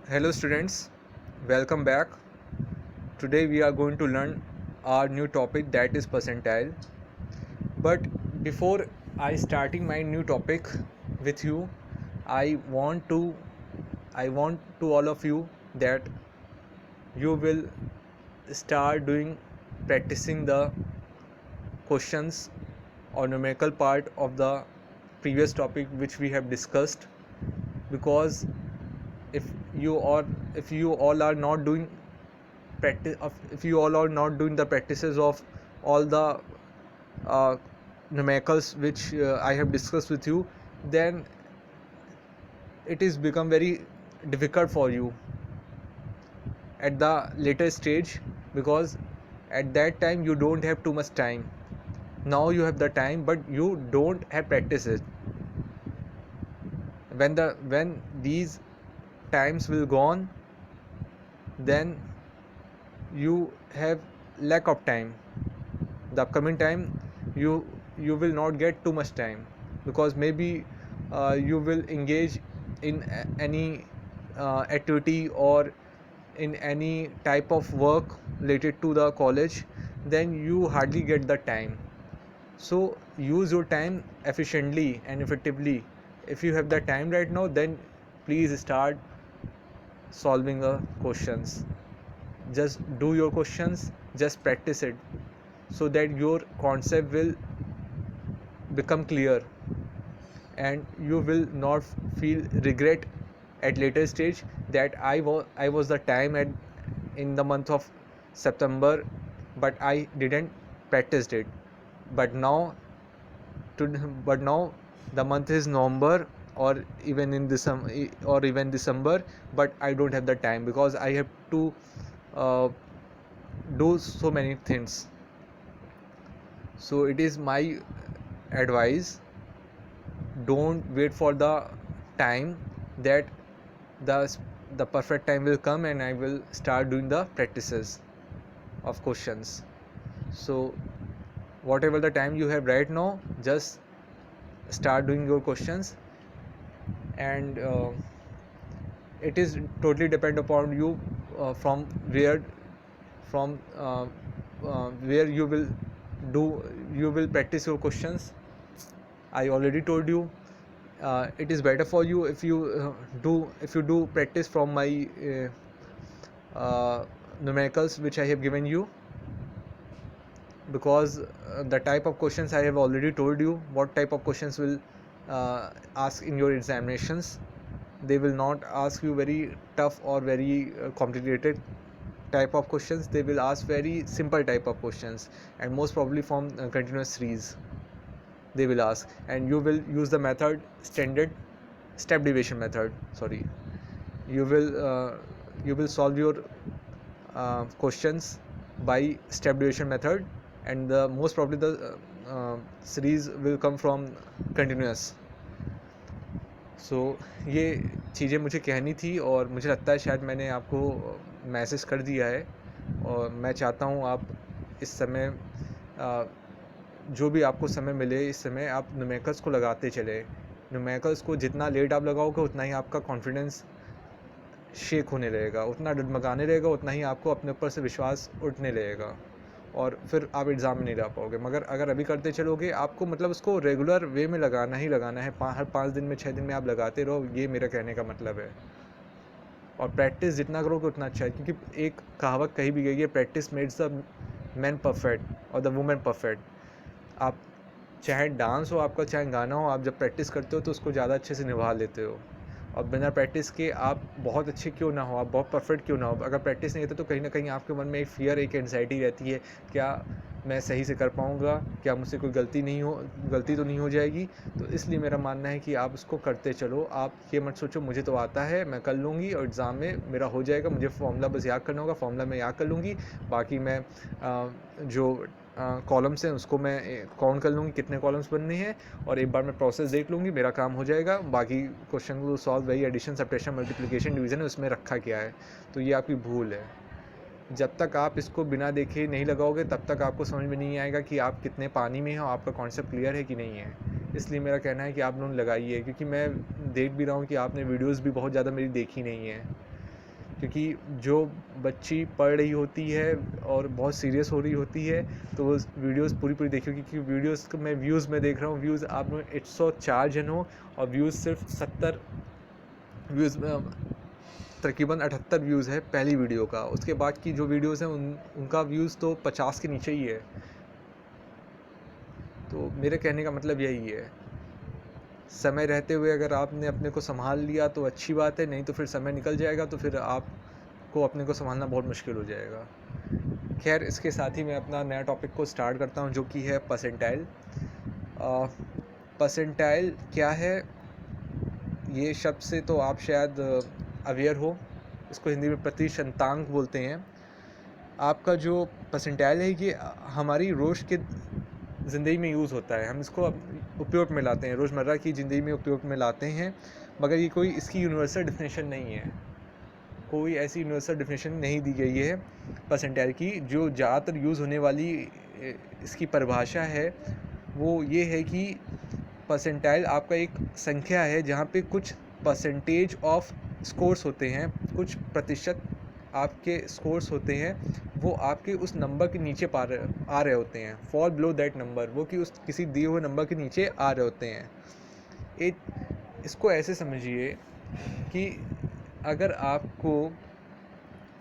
Hello students, welcome back. Today we are going to learn our new topic, that is percentile. But before I starting my new topic with you, I want to I want to all of you that you will start doing practicing the questions or numerical part of the previous topic which we have discussed, because if you or if you all are not doing if you all are not doing the practices of all the uh, numericals which I have discussed with you, then it is become very difficult for you at the later stage, because at that time you don't have too much time. Now you have the time but you don't have practices. When these times will gone, then you have lack of time. The upcoming time you will not get too much time, because maybe you will engage in any activity or in any type of work related to the college, then you hardly get the time. So use your time efficiently and effectively. If you have the time right now, then please start solving the questions. Just do your questions, just practice it, so that your concept will become clear and you will not feel regret at later stage that I was the time at in the month of September, but I didn't practice it. But now to but now the month is November, or even in December, but I don't have the time because I have to uh, do so many things. So it is my advice, don't wait for the time that the the perfect time will come and I will start doing the practices of questions. So whatever the time you have right now, just start doing your questions. And it is totally depend upon you, from where do you will practice your questions. I already told you, it is better for you if you do practice from my numericals which I have given you, because the type of questions I have already told you what type of questions will ask in your examinations. They will not ask you very tough or very complicated type of questions. They will ask very simple type of questions, and most probably from continuous series they will ask. And you will use the method standard step deviation method. Sorry, you will solve your questions by step deviation method, and the most probably the series will come from continuous. सो ये चीज़ें मुझे कहनी थी, और मुझे लगता है शायद मैंने आपको मैसेज कर दिया है। और मैं चाहता हूँ आप इस समय जो भी आपको समय मिले, इस समय आप न्यूमेरिकल्स को लगाते चले। न्यूमेरिकल्स को जितना लेट आप लगाओगे उतना ही आपका कॉन्फिडेंस शेक होने लगेगा, उतना डगमगाने रहेगा, उतना ही आपको अपने ऊपर से विश्वास उठने लगेगा, और फिर आप एग्ज़ाम में नहीं रह पाओगे। मगर अगर अभी करते चलोगे, आपको मतलब उसको रेगुलर वे में लगाना ही लगाना है, हर 5 दिन में 6 दिन में आप लगाते रहो, ये मेरा कहने का मतलब है। और प्रैक्टिस जितना करोगे उतना अच्छा है, क्योंकि एक कहावत कही भी गई है, practice makes the man perfect और द वुमेन परफेक्ट। आप चाहे डांस हो आपका, चाहे गाना हो, आप जब प्रैक्टिस करते हो तो उसको ज़्यादा अच्छे से निभा लेते हो। और बिना प्रैक्टिस के आप बहुत अच्छे क्यों ना हो, आप बहुत परफेक्ट क्यों ना हो, अगर प्रैक्टिस नहीं होती तो कहीं ना कहीं आपके मन में एक फियर, एक एंजाइटी रहती है, क्या मैं सही से कर पाऊँगा, क्या मुझसे कोई गलती तो नहीं हो जाएगी। तो इसलिए मेरा मानना है कि आप उसको करते चलो। आप ये मत सोचो मुझे तो आता है, मैं कर लूँगी और एग्ज़ाम में मेरा हो जाएगा, मुझे फॉर्मूला बस याद करना होगा, फॉर्मूला मैं याद कर लूँगी, बाकी मैं जो कॉलम्स हैं उसको मैं काउंट कर लूँगी कितने कॉलम्स बनने हैं, और एक बार मैं प्रोसेस देख लूँगी, मेरा काम हो जाएगा। बाकी क्वेश्चन को सॉल्व वही एडिशन, सब्ट्रैक्शन, मल्टीप्लिकेशन, डिवीज़न है, उसमें रखा क्या है। तो ये आपकी भूल है। जब तक आप इसको बिना देखे नहीं लगाओगे, तब तक आपको समझ में नहीं आएगा कि आप कितने पानी में हो, आपका कॉन्सेप्ट क्लियर है कि नहीं है। इसलिए मेरा कहना है कि आप लोग लगाइए, क्योंकि मैं देख भी रहा हूँ कि आपने वीडियोज़ भी बहुत ज़्यादा मेरी देखी नहीं है। क्योंकि जो बच्ची पढ़ रही होती है और बहुत सीरियस हो रही होती है तो वो वीडियोस पूरी देखी होगी, क्योंकि वीडियोस को मैं व्यूज़ में देख रहा हूँ, व्यूज़ आप 104 जन हो और व्यूज़ सिर्फ 70 व्यूज़ में, तकरीबन 78 व्यूज़ है पहली वीडियो का। उसके बाद की जो वीडियोस हैं उनका व्यूज़ तो 50 के नीचे ही है। तो मेरे कहने का मतलब यही है, समय रहते हुए अगर आपने अपने को संभाल लिया तो अच्छी बात है, नहीं तो फिर समय निकल जाएगा तो फिर आपको अपने को संभालना बहुत मुश्किल हो जाएगा। खैर, इसके साथ ही मैं अपना नया टॉपिक को स्टार्ट करता हूँ, जो कि है परसेंटाइल। परसेंटाइल क्या है, ये शब्द से तो आप शायद अवेयर हो। इसको हिंदी में प्रतिशतांक बोलते हैं। आपका जो परसेंटाइल है ये हमारी रोज़ के ज़िंदगी में यूज़ होता है, हम इसको उपयोग में लाते हैं, रोज़मर्रा की ज़िंदगी में उपयोग में लाते हैं, मगर ये कोई इसकी यूनिवर्सल डेफिनेशन नहीं है। कोई ऐसी यूनिवर्सल डेफिनेशन नहीं दी गई है परसेंटाइल की। जो ज़्यादातर यूज़ होने वाली इसकी परिभाषा है वो ये है कि परसेंटाइल आपका एक संख्या है जहाँ पे कुछ परसेंटेज ऑफ स्कोर्स होते हैं, कुछ प्रतिशत आपके स्कोर्स होते हैं, वो आपके उस नंबर के नीचे आ रहे होते हैं, फॉल बिलो दैट नंबर, वो कि उस किसी दिए हुए नंबर के नीचे आ रहे होते हैं। इसको ऐसे समझिए कि अगर आपको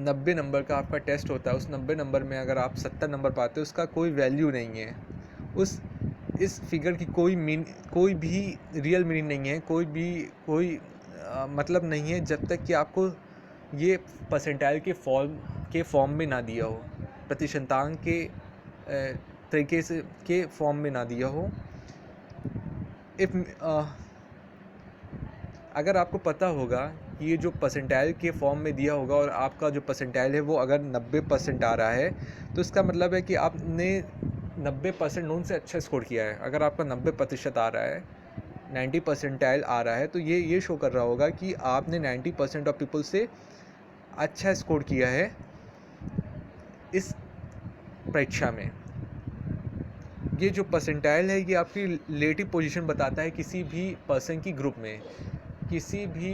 90 नंबर का आपका टेस्ट होता है, उस 90 नंबर में अगर आप 70 नंबर पाते हो, उसका कोई वैल्यू नहीं है, इस फिगर की कोई भी रियल मीनिंग नहीं है, कोई मतलब नहीं है, जब तक कि आपको ये परसेंटाइल के फॉर्म में ना दिया हो, प्रतिशतांक के तरीके से के फॉर्म में ना दिया हो। अगर आपको पता होगा कि ये जो परसेंटाइल के फॉर्म में दिया होगा और आपका जो परसेंटाइल है वो अगर 90% आ रहा है, तो इसका मतलब है कि आपने 90% नोन से अच्छा स्कोर किया है। अगर आपका 90% आ रहा है, 90 परसेंटाइल आ रहा है, तो ये शो कर रहा होगा कि आपने 90% ऑफ पीपल से अच्छा स्कोर किया है इस परीक्षा में। ये जो परसेंटाइल है ये आपकी रिलेटिव पोजीशन बताता है किसी भी पर्सन की ग्रुप में, किसी भी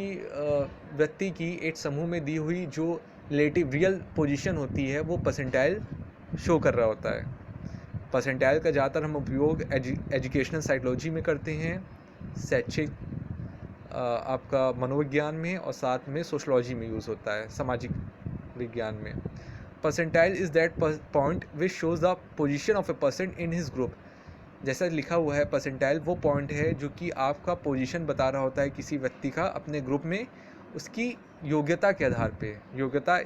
व्यक्ति की एक समूह में दी हुई जो रियल पोजीशन होती है, वो परसेंटाइल शो कर रहा होता है। परसेंटाइल का ज़्यादातर हम उपयोग एजुकेशनल साइकोलॉजी में करते हैं, शैक्षिक आपका मनोविज्ञान में, और साथ में सोशलॉजी में यूज़ होता है, सामाजिक विज्ञान में। Percentile is that point which shows the position of a person in his group. जैसा लिखा हुआ है, परसेंटाइल वो पॉइंट है जो कि आपका पोजीशन बता रहा होता है किसी व्यक्ति का अपने ग्रुप में, उसकी योग्यता के आधार पे। योग्यता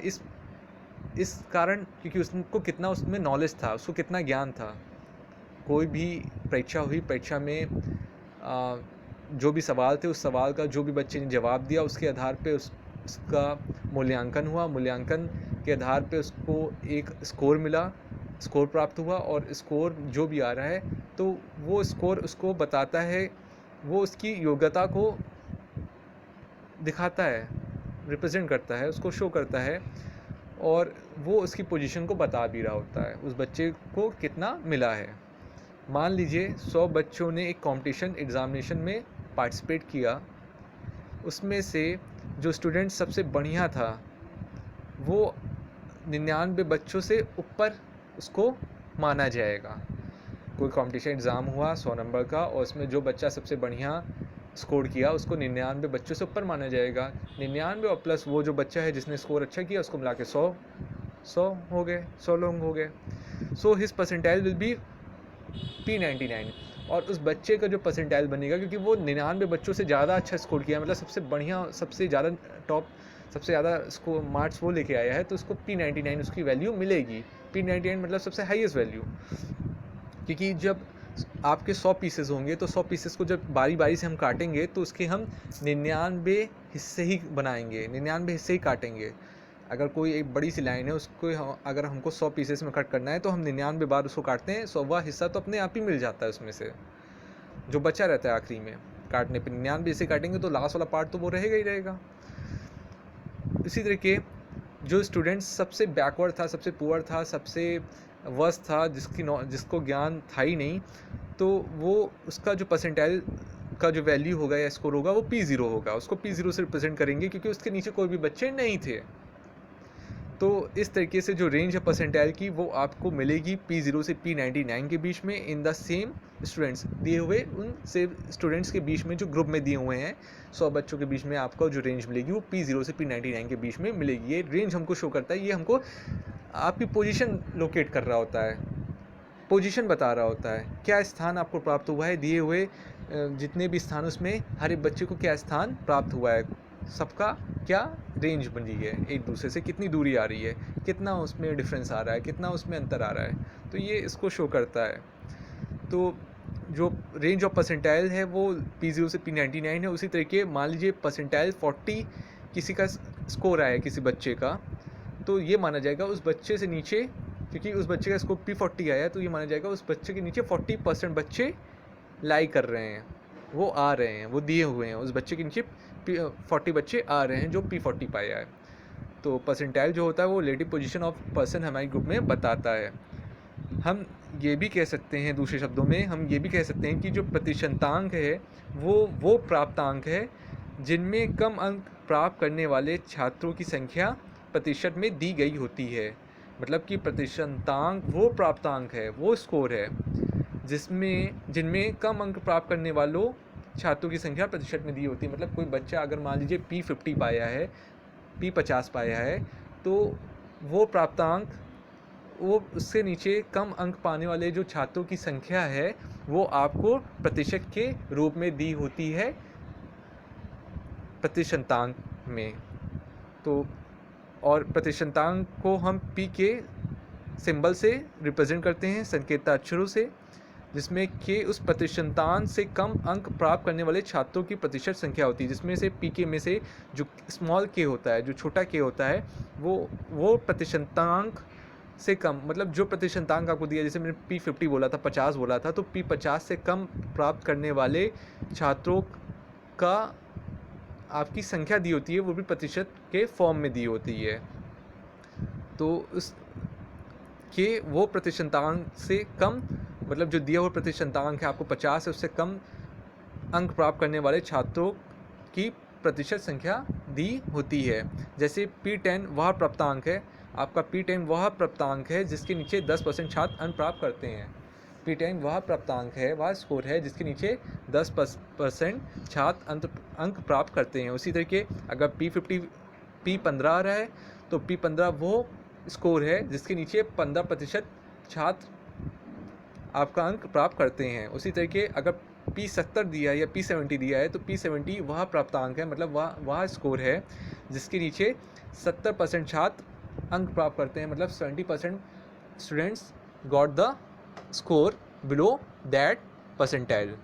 इस कारण क्योंकि उसको कितना उसमें नॉलेज था, उसको कितना ज्ञान था। कोई भी परीक्षा हुई, परीक्षा में जो भी सवाल थे, उस सवाल का जो भी बच्चे ने जवाब दिया, उसके आधार पे उसका मूल्यांकन हुआ। मूल्यांकन के आधार पे उसको एक स्कोर मिला, स्कोर प्राप्त हुआ, और स्कोर जो भी आ रहा है तो वो स्कोर उसको बताता है, वो उसकी योग्यता को दिखाता है, रिप्रेजेंट करता है, उसको शो करता है, और वो उसकी पोजीशन को बता भी रहा होता है, उस बच्चे को कितना मिला है। मान लीजिए 100 बच्चों ने एक कंपटीशन एग्ज़ामिनेशन में पार्टिसिपेट किया, उसमें से जो स्टूडेंट सबसे बढ़िया था वो 99 बच्चों से ऊपर उसको माना जाएगा। कोई कंपटीशन एग्ज़ाम हुआ 100 नंबर का, और उसमें जो बच्चा सबसे बढ़िया स्कोर किया उसको 99 बच्चों से ऊपर माना जाएगा। 99 और प्लस वो जो बच्चा है जिसने स्कोर अच्छा किया, उसको मिला के 100 हो गए, 100 लोग हो गए। So his percentile will be P99, और उस बच्चे का जो परसेंटाइल बनेगा, क्योंकि वो 99 बच्चों से ज़्यादा अच्छा स्कोर किया, मतलब सबसे बढ़िया, सबसे ज़्यादा टॉप, सबसे ज़्यादा स्कोर मार्क्स वो लेके आया है, तो उसको P99 उसकी वैल्यू मिलेगी। P99 मतलब सबसे हाईएस्ट वैल्यू, क्योंकि जब आपके 100 पीसेस होंगे तो 100 पीसेस को जब बारी बारी से हम काटेंगे तो उसके हम 99 हिस्से ही बनाएंगे, 99 हिस्से ही काटेंगे। अगर कोई एक बड़ी सी लाइन है, उसको अगर हमको 100 पीसेस में कट करना है तो हम 99 बार उसको काटते हैं, 100वां हिस्सा तो अपने आप ही मिल जाता है उसमें से, जो बचा रहता है आखिरी में काटने पे। 99 से काटेंगे तो लास्ट वाला पार्ट तो वो रहेगा ही रहेगा। इसी तरीके जो स्टूडेंट सबसे बैकवर्ड था, सबसे पुअर था, सबसे वर्स्ट था, जिसको ज्ञान था ही नहीं, तो वो उसका जो परसेंटाइल का जो वैल्यू होगा या स्कोर होगा वो P0 होगा। उसको P0 से रिप्रेजेंट करेंगे, क्योंकि उसके नीचे कोई भी बच्चे नहीं थे। तो इस तरीके से जो रेंज है परसेंटाइल की वो आपको मिलेगी P0 से P99 के बीच में इन द सेम स्टूडेंट्स, दिए हुए उन सेम स्टूडेंट्स के बीच में जो ग्रुप में दिए हुए हैं 100 बच्चों के बीच में आपको जो रेंज मिलेगी वो P0 से P99 के बीच में मिलेगी। ये रेंज हमको शो करता है, ये हमको आपकी पोजीशन लोकेट कर रहा होता है, पोजीशन बता रहा होता है, क्या स्थान आपको प्राप्त हुआ है दिए हुए जितने भी स्थान उसमें हर एक बच्चे को क्या स्थान प्राप्त हुआ है, सबका क्या रेंज बनी है, एक दूसरे से कितनी दूरी आ रही है, कितना उसमें डिफरेंस आ रहा है, कितना उसमें अंतर आ रहा है, तो ये इसको शो करता है। तो जो रेंज ऑफ परसेंटाइल है वो P0 से P99 है। उसी तरीके मान लीजिए परसेंटाइल 40 किसी का स्कोर आया है किसी बच्चे का, तो ये माना जाएगा उस बच्चे से नीचे, क्योंकि उस बच्चे का स्कोर P40 आया है तो ये माना जाएगा उस बच्चे के नीचे 40% बच्चे लाई कर रहे हैं, वो आ रहे हैं, वो दिए हुए हैं, उस बच्चे के नीचे 40 बच्चे आ रहे हैं जो P40 पाया है। तो परसेंटाइल जो होता है वो रिलेटिव पोजीशन ऑफ पर्सन हमारे ग्रुप में बताता है। हम ये भी कह सकते हैं, दूसरे शब्दों में हम ये भी कह सकते हैं कि जो प्रतिशतांक है वो प्राप्तांक है जिनमें कम अंक प्राप्त करने वाले छात्रों की संख्या प्रतिशत में दी गई होती है। मतलब कि प्रतिशतांक वो प्राप्तांक है, वो स्कोर है जिनमें कम अंक प्राप्त करने वालों छात्रों की संख्या प्रतिशत में दी होती है। मतलब कोई बच्चा अगर मान लीजिए P50 पाया है, P50 पाया है, तो वो प्राप्तांक, वो उससे नीचे कम अंक पाने वाले जो छात्रों की संख्या है वो आपको प्रतिशत के रूप में दी होती है प्रतिशतांक में। तो और प्रतिशतांक को हम P के सिंबल से रिप्रेजेंट करते हैं, संकेत अक्षरों से, जिसमें K उस प्रतिशतांक से कम अंक प्राप्त करने वाले छात्रों की प्रतिशत संख्या होती है, जिसमें से P में से जो स्मॉल k होता है, जो छोटा k होता है, वो प्रतिशतांक से कम, मतलब जो प्रतिशतांक आपको दिया, जैसे मैंने P50 बोला था, 50 बोला था, तो P50 से कम प्राप्त करने वाले छात्रों का आपकी संख्या दी होती है, वो भी प्रतिशत के फॉर्म में दी होती है। तो उस के वो प्रतिशतांक से कम, मतलब जो दिया हुआ प्रतिशतांक है आपको 50 है, उससे कम अंक प्राप्त करने वाले छात्रों की प्रतिशत संख्या दी होती है। जैसे P10 वह प्राप्तांक है, आपका P10 वह प्राप्तांक है जिसके नीचे 10% छात्र अंक प्राप्त करते हैं। P10 वह प्राप्तांक है, वह स्कोर है जिसके नीचे 10% छात्र अंक प्राप्त करते हैं। उसी तरीके अगर P50 P15 आ रहा है तो P15 वो स्कोर है जिसके नीचे 15% छात्र आपका अंक प्राप्त करते हैं। उसी तरीके अगर P70 दिया है या P70 दिया है तो P70 वह प्राप्तांक है, मतलब वह स्कोर है जिसके नीचे 70% छात्र अंक प्राप्त करते हैं, मतलब 70% students got the score below that percentile.